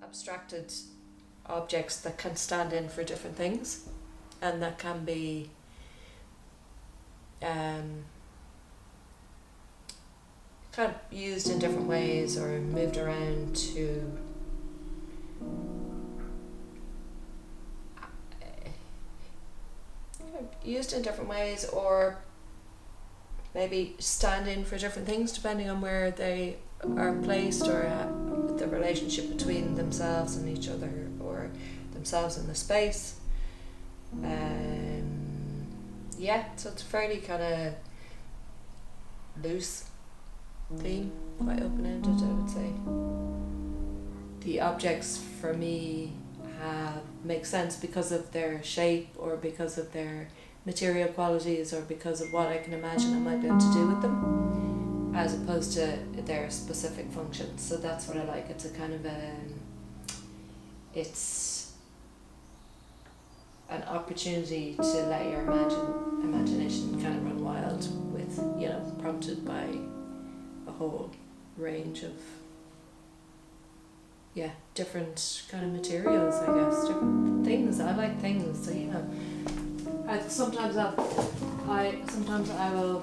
Abstracted objects that can stand in for different things, and that can be kind of used in different ways or moved around to used in different ways, or maybe stand in for different things depending on where they are placed, or the relationship between themselves and each other, or themselves in the space. So it's a fairly kind of loose theme, quite open-ended, I would say. The objects for me make sense because of their shape, or because of their material qualities, or because of what I can imagine I might be able to do with them, as opposed to their specific functions. So that's what I like. It's a kind of it's an opportunity to let your imagination kind of run wild with, prompted by a whole range of different kind of materials, I guess, different things. I like things, so sometimes I will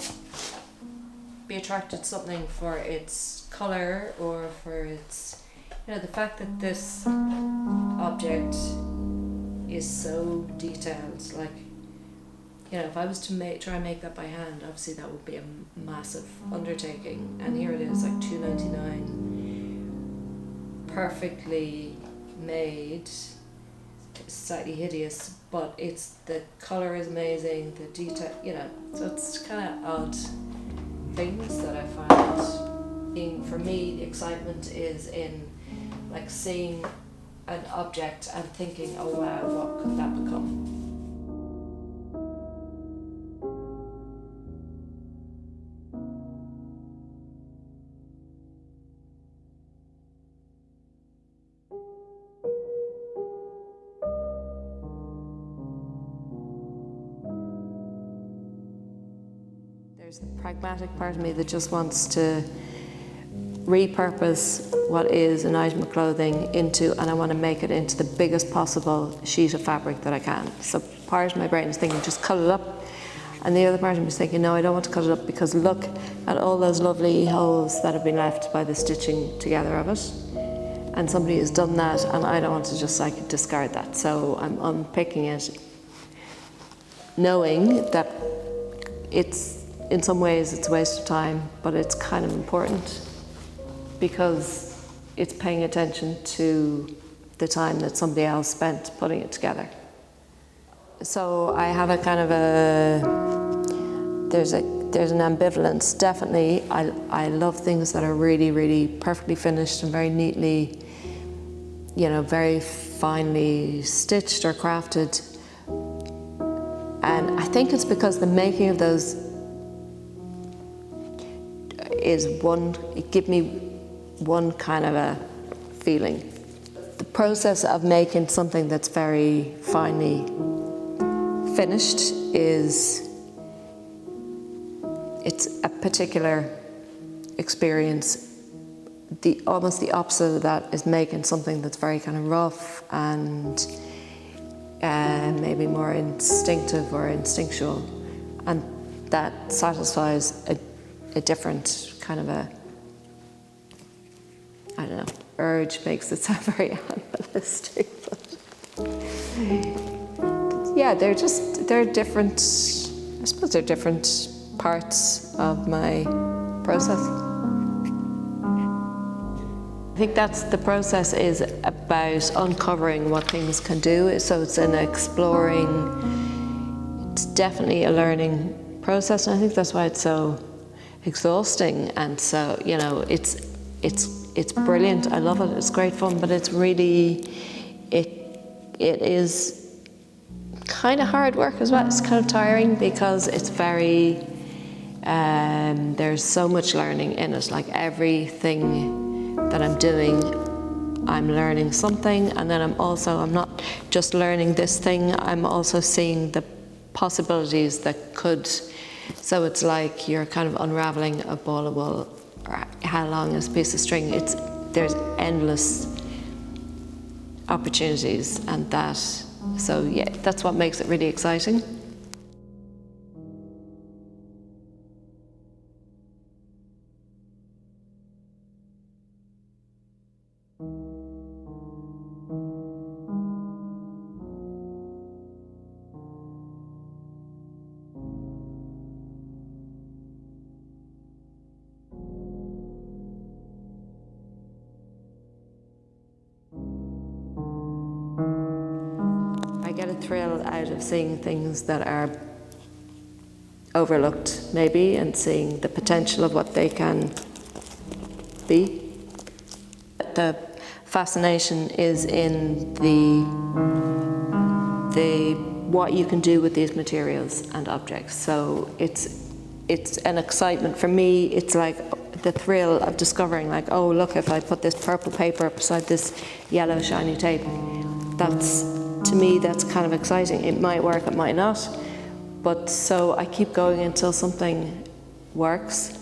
be attracted to something for its colour, or for its, the fact that this object is so detailed. Like, if I was to try and make that by hand, obviously that would be a massive undertaking. And here it is, like $2.99, perfectly made, slightly hideous, but the colour is amazing, the detail, so it's kind of odd things that I find. For me, the excitement is in like seeing an object and thinking, oh wow, what could that become? There's the pragmatic part of me that just wants to repurpose what is an item of clothing and I want to make it into the biggest possible sheet of fabric that I can. So part of my brain is thinking, just cut it up. And the other part of me is thinking, no, I don't want to cut it up, because look at all those lovely holes that have been left by the stitching together of it. And somebody has done that, and I don't want to just discard that. So I'm unpicking it, knowing that in some ways it's a waste of time, but it's kind of important, because it's paying attention to the time that somebody else spent putting it together. So I have a kind of there's an ambivalence, definitely. I love things that are really, really perfectly finished and very neatly, very finely stitched or crafted. And I think it's because the making of those give me one kind of a feeling. The process of making something that's very finely finished it's a particular experience. Almost the opposite of that is making something that's very kind of rough and maybe more instinctive or instinctual, and that satisfies a different kind of urge. Makes it sound very animalistic, but they're different. I suppose they're different parts of my process. I think the process is about uncovering what things can do. So it's an exploring. It's definitely a learning process, and I think that's why it's so exhausting. And so it's brilliant. I love it. It's great fun, but it's really it it is kind of hard work as well. It's kind of tiring because it's very, there's so much learning in it. Like everything that I'm doing, I'm learning something, and then I'm not just learning this thing, I'm also seeing the possibilities that could, so it's like you're kind of unraveling a ball of wool, or how long is a piece of string. There's endless opportunities, and so yeah, that's what makes it really exciting. I get a thrill out of seeing things that are overlooked, maybe, and seeing the potential of what they can be. The fascination is in the what you can do with these materials and objects. So it's an excitement for me. It's like the thrill of discovering, like, oh look, if I put this purple paper beside this yellow shiny tape, to me that's kind of exciting. It might work, it might not, but so I keep going until something works.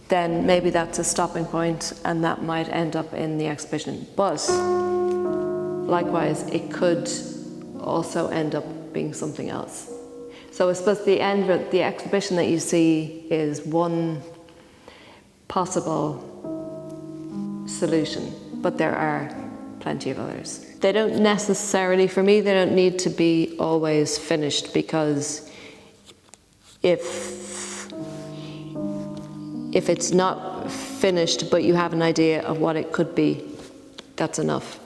Then maybe that's a stopping point, and that might end up in the exhibition. But likewise, it could also end up being something else. So I suppose the exhibition that you see is one possible solution, but there are plenty of others. They don't necessarily, for me, they don't need to be always finished, because if it's not finished but you have an idea of what it could be, that's enough.